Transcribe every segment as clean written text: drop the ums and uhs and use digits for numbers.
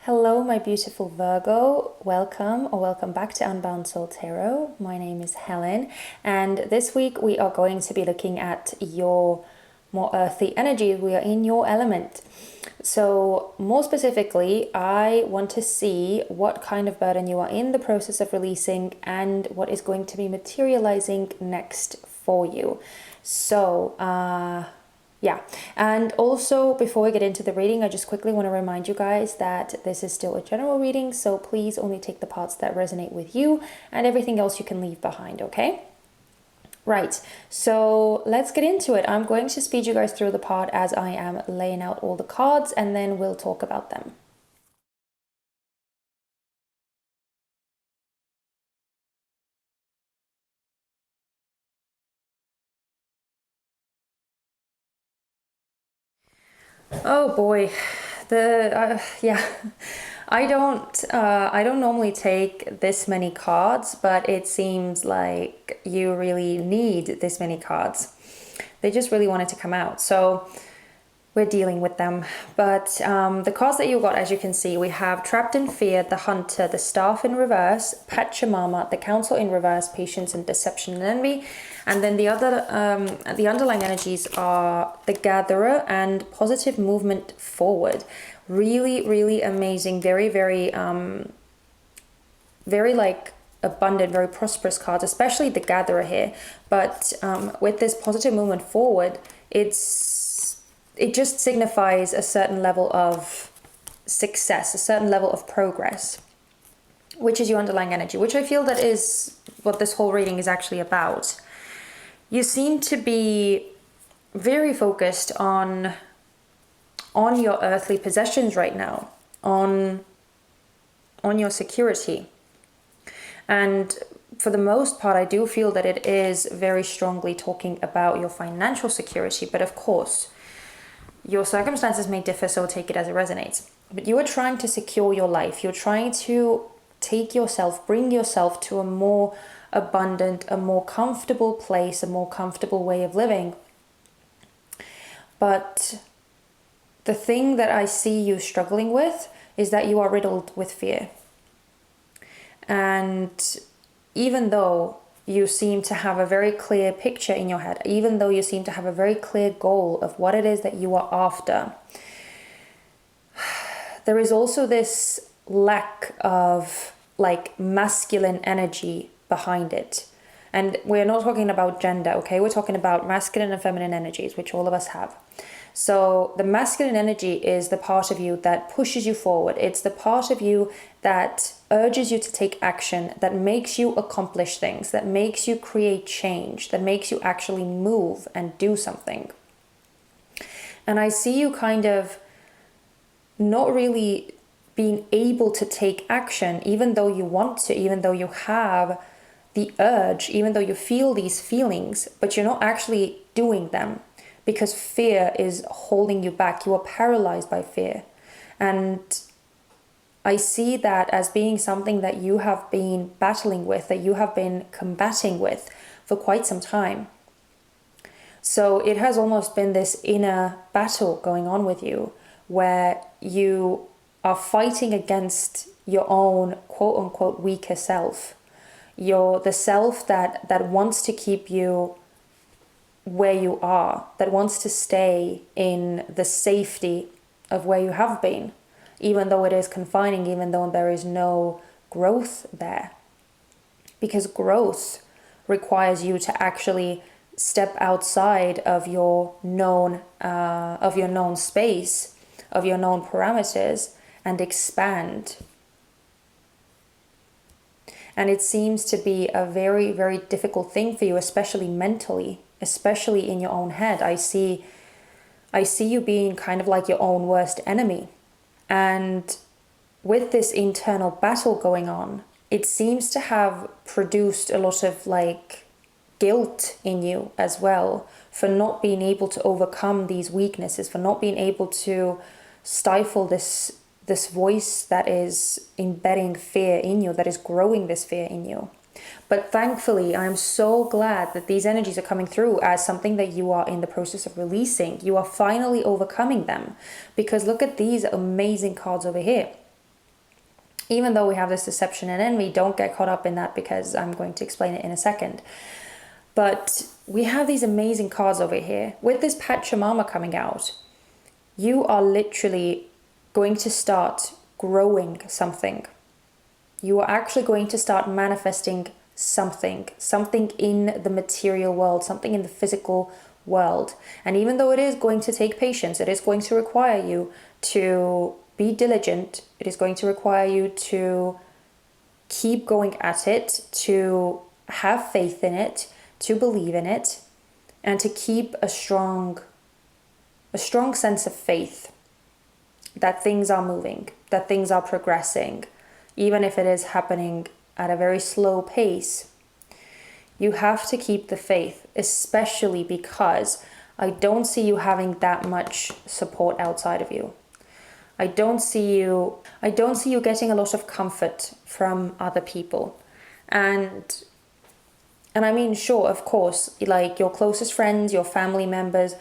Hello, my beautiful Virgo. Welcome back to Unbound Soul Tarot. My name is Helen, and this week we are going to be looking at your more earthly energy. We are in your element. So, more specifically, I want to see what kind of burden you are in the process of releasing and what is going to be materializing next for you. So, yeah, and also before we get into the reading, I just quickly want to remind you guys that this is still a general reading, so please only take the parts that resonate with you, and everything else you can leave behind, okay? Right, so let's get into it. I'm going to speed you guys through the part as I am laying out all the cards, and then we'll talk about them. Oh boy, yeah, I don't normally take this many cards, but it seems like you really need this many cards. They just really wanted to come out, so we're dealing with them. But the cards that you got, as you can see, we have Trapped in Fear, the Hunter, the Staff in reverse, Pachamama, the Council in reverse, Patience and Deception and Envy. And then the underlying energies are the Gatherer and Positive Movement Forward. Really, really amazing. Very, very, very like abundant, very prosperous cards, especially the Gatherer here. But with this Positive Movement Forward, it just signifies a certain level of success, a certain level of progress, which is your underlying energy, which I feel that is what this whole reading is actually about. You seem to be very focused on your earthly possessions right now, on your security. And for the most part, I do feel that it is very strongly talking about your financial security, but of course, your circumstances may differ, so take it as it resonates. But you are trying to secure your life. You're trying to bring yourself to a more abundant, a more comfortable place, a more comfortable way of living. But the thing that I see you struggling with is that you are riddled with fear. And even though you seem to have a very clear picture in your head, even though you seem to have a very clear goal of what it is that you are after, there is also this lack of like masculine energy behind it. And we're not talking about gender, okay? We're talking about masculine and feminine energies, which all of us have. So the masculine energy is the part of you that pushes you forward. It's the part of you that urges you to take action, that makes you accomplish things, that makes you create change, that makes you actually move and do something. And I see you kind of not really being able to take action, even though you want to, even though you have the urge, even though you feel these feelings, but you're not actually doing them because fear is holding you back. You are paralyzed by fear. And I see that as being something that you have been battling with, that you have been combating with for quite some time. So it has almost been this inner battle going on with you where you are fighting against your own quote unquote weaker self. You're the self that wants to keep you where you are, that wants to stay in the safety of where you have been, even though it is confining, even though there is no growth there. Because growth requires you to actually step outside of your known space, of your known parameters, and expand. And it seems to be a very, very difficult thing for you, especially mentally, especially in your own head. I see you being kind of like your own worst enemy. And with this internal battle going on, it seems to have produced a lot of like guilt in you as well for not being able to overcome these weaknesses, for not being able to stifle this voice that is embedding fear in you, that is growing this fear in you. But thankfully, I'm so glad that these energies are coming through as something that you are in the process of releasing. You are finally overcoming them. Because look at these amazing cards over here. Even though we have this deception and envy, don't get caught up in that because I'm going to explain it in a second. But we have these amazing cards over here. With this Pachamama coming out, you are literally going to start growing something. You are actually going to start manifesting something in the material world, something in the physical world. And even though it is going to take patience, it is going to require you to be diligent. It is going to require you to keep going at it, to have faith in it, to believe in it, and to keep a strong sense of faith that things are moving, that things are progressing, even if it is happening at a very slow pace. You have to keep the faith, especially because I don't see you having that much support outside of you. I don't see you getting a lot of comfort from other people. And I mean, sure, of course, like your closest friends, your family members,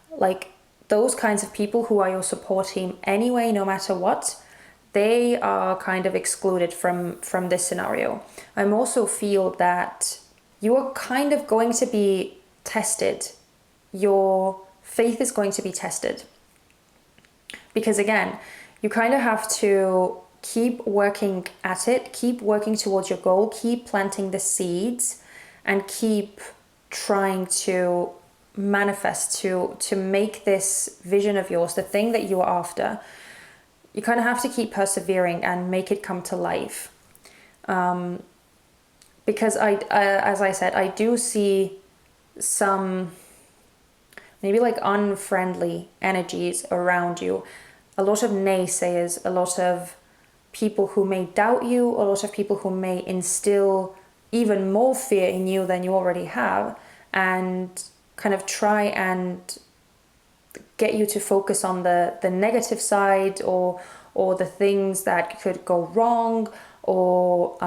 like those kinds of people who are your support team anyway, no matter what, they are kind of excluded from this scenario. I also feel that you are kind of going to be tested. Your faith is going to be tested. Because again, you kind of have to keep working at it, keep working towards your goal, keep planting the seeds, and keep trying to manifest, to make this vision of yours, the thing that you are after. You kind of have to keep persevering and make it come to life. Because as I said, I do see some maybe like unfriendly energies around you. A lot of naysayers, a lot of people who may doubt you, a lot of people who may instill even more fear in you than you already have, and kind of try and get you to focus on the negative side, or the things that could go wrong, or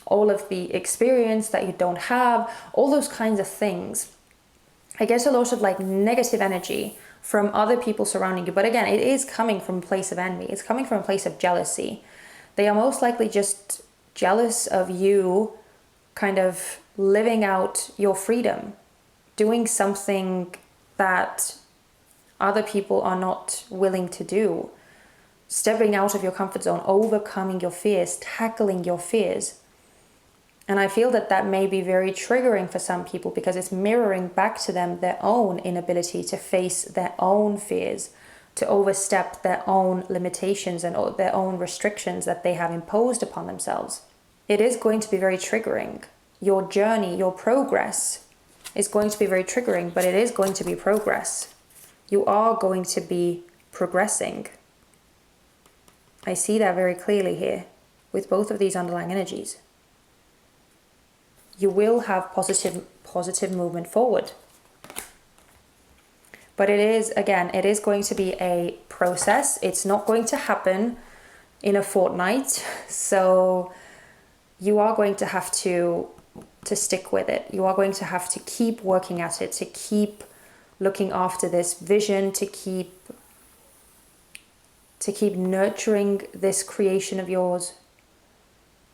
all of the experience that you don't have, all those kinds of things. I get a lot of like negative energy from other people surrounding you. But again, it is coming from a place of envy. It's coming from a place of jealousy. They are most likely just jealous of you kind of living out your freedom, doing something that other people are not willing to do, stepping out of your comfort zone, overcoming your fears, tackling your fears. And I feel that may be very triggering for some people because it's mirroring back to them their own inability to face their own fears, to overstep their own limitations and their own restrictions that they have imposed upon themselves. It is going to be very triggering. Your journey, your progress is going to be very triggering, but it is going to be progress. You are going to be progressing. I see that very clearly here with both of these underlying energies. You will have positive movement forward. But it is going to be a process. It's not going to happen in a fortnight. So you are going to have to stick with it. You are going to have to keep working at it, to keep looking after this vision, to keep nurturing this creation of yours,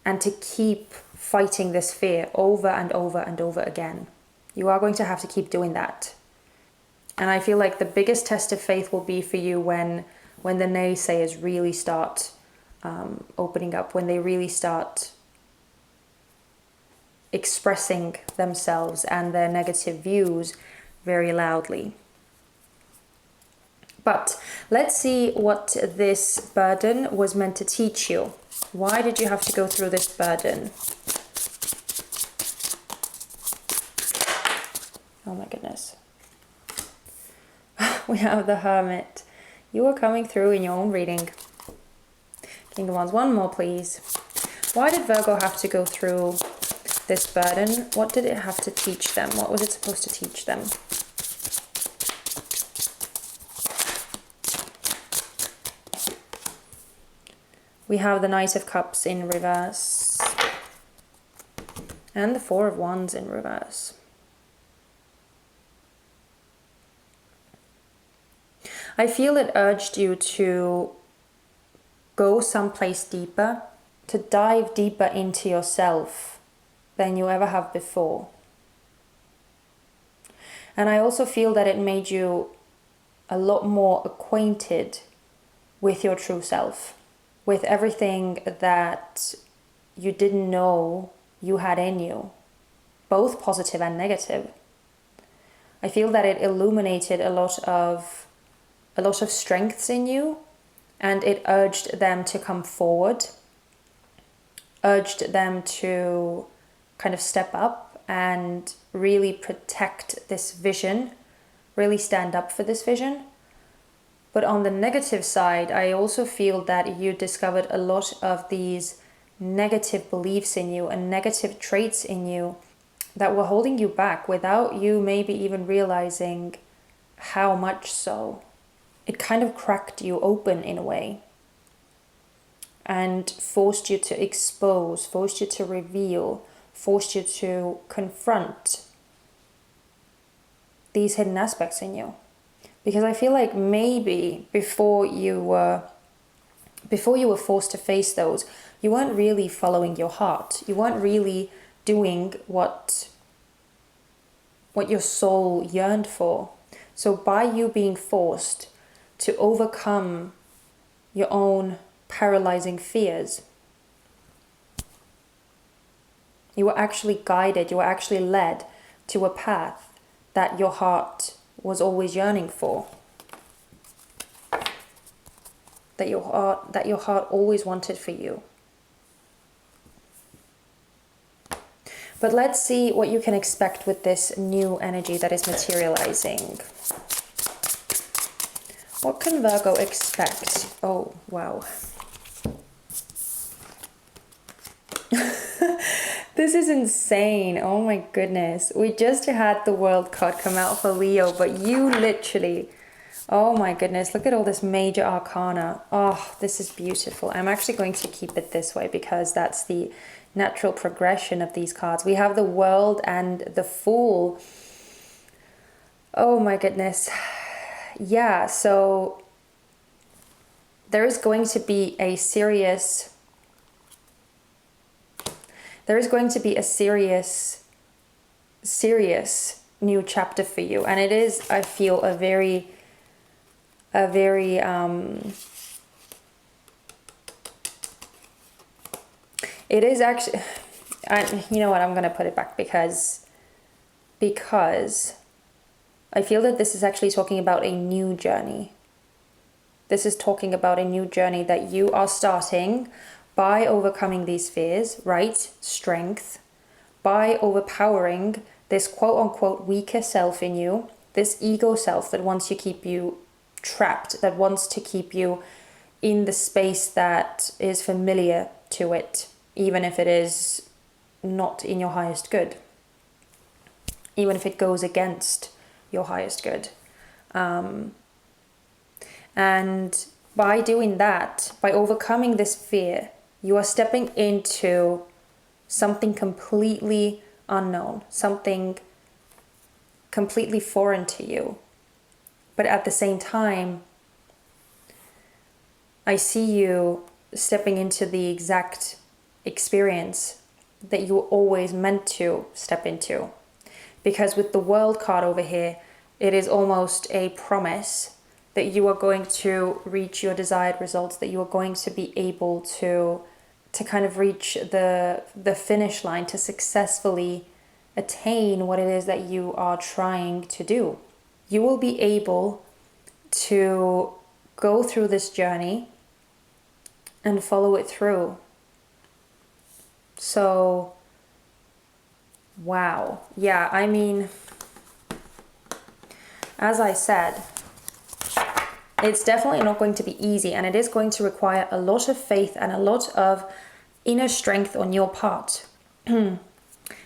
and to keep fighting this fear over and over and over again. You are going to have to keep doing that. And I feel like the biggest test of faith will be for you when the naysayers really start opening up, when they really start expressing themselves and their negative views very loudly. But let's see what this burden was meant to teach you. Why did you have to go through this burden? Oh my goodness. We have the Hermit. You are coming through in your own reading. King of Wands, one more please. Why did Virgo have to go through this burden? What did it have to teach them? What was it supposed to teach them? We have the Knight of Cups in reverse. And the Four of Wands in reverse. I feel it urged you to go someplace deeper, to dive deeper into yourself than you ever have before. And I also feel that it made you a lot more acquainted with your true self, with everything that you didn't know you had in you, both positive and negative. I feel that it illuminated a lot of strengths in you, and it urged them to come forward, urged them to kind of step up and really protect this vision, really stand up for this vision. But on the negative side, I also feel that you discovered a lot of these negative beliefs in you and negative traits in you that were holding you back without you maybe even realizing how much so. It kind of cracked you open in a way and forced you to expose, forced you to reveal, forced you to confront these hidden aspects in you. Because I feel like maybe before you were forced to face those, you weren't really following your heart. You weren't really doing what your soul yearned for. So by you being forced to overcome your own paralyzing fears, you were actually guided, you were actually led to a path that your heart was always yearning for. That your heart always wanted for you. But let's see what you can expect with this new energy that is materializing. What can Virgo expect? Oh, wow. This is insane. Oh my goodness. We just had the World card come out for Leo, but you literally... Oh my goodness, look at all this major arcana. Oh, this is beautiful. I'm actually going to keep it this way because that's the natural progression of these cards. We have the World and the Fool. Oh my goodness. Yeah, so there is going to be a serious new chapter for you. And it is, I feel, a very it is actually, you know what, I'm going to put it back because I feel that this is actually talking about a new journey. This is talking about a new journey that you are starting by overcoming these fears, right? Strength, by overpowering this quote-unquote weaker self in you, this ego self that wants to keep you trapped, that wants to keep you in the space that is familiar to it, even if it is not in your highest good, even if it goes against your highest good. And by doing that, by overcoming this fear, you are stepping into something completely unknown, something completely foreign to you. But at the same time, I see you stepping into the exact experience that you were always meant to step into. Because with the World card over here, it is almost a promise that you are going to reach your desired results, that you are going to be able to kind of reach the finish line, to successfully attain what it is that you are trying to do. You will be able to go through this journey and follow it through. So, wow. Yeah, I mean, as I said, it's definitely not going to be easy, and it is going to require a lot of faith and a lot of inner strength on your part. And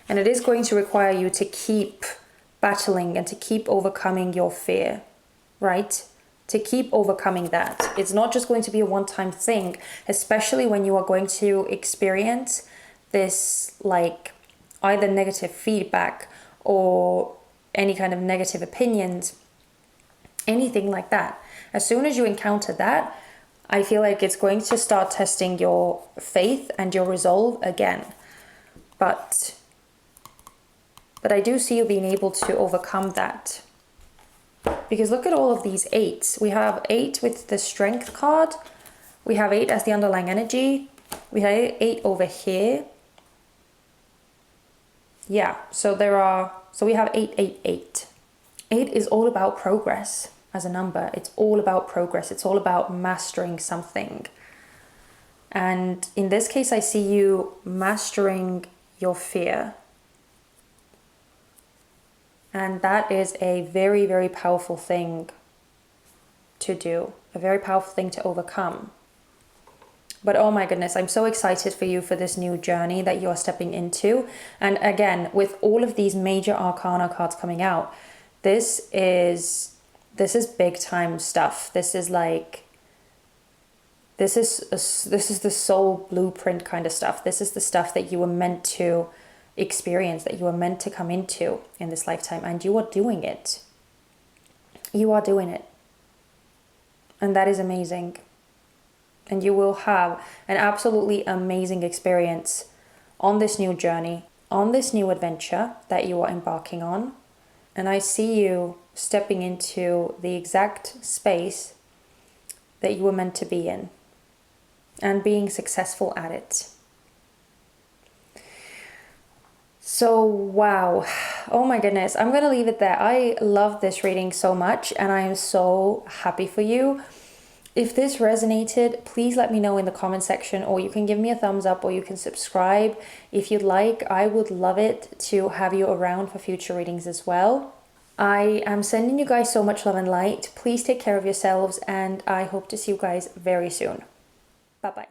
it is going to require you to keep battling and to keep overcoming your fear, right? To keep overcoming that. It's not just going to be a one-time thing, especially when you are going to experience this, like, either negative feedback or any kind of negative opinions, anything like that. As soon as you encounter that, I feel like it's going to start testing your faith and your resolve again. But I do see you being able to overcome that. Because look at all of these 8s. We have 8 with the strength card. We have 8 as the underlying energy. We have 8 over here. Yeah, so we have 888. 8 is all about progress as a number. It's all about progress. It's all about mastering something. And in this case, I see you mastering your fear. And that is a very, very powerful thing to do. A very powerful thing to overcome. But oh my goodness, I'm so excited for you for this new journey that you're stepping into. And again, with all of these major arcana cards coming out, this is big time stuff. This is the soul blueprint kind of stuff. This is the stuff that you were meant to experience, that you were meant to come into in this lifetime, and you are doing it. You are doing it. And that is amazing. And you will have an absolutely amazing experience on this new journey, on this new adventure that you are embarking on. And I see you stepping into the exact space that you were meant to be in and being successful at it. So, wow. Oh my goodness. I'm going to leave it there. I love this reading so much and I am so happy for you. If this resonated, please let me know in the comment section, or you can give me a thumbs up, or you can subscribe if you'd like. I would love it to have you around for future readings as well. I am sending you guys so much love and light. Please take care of yourselves, and I hope to see you guys very soon. Bye-bye.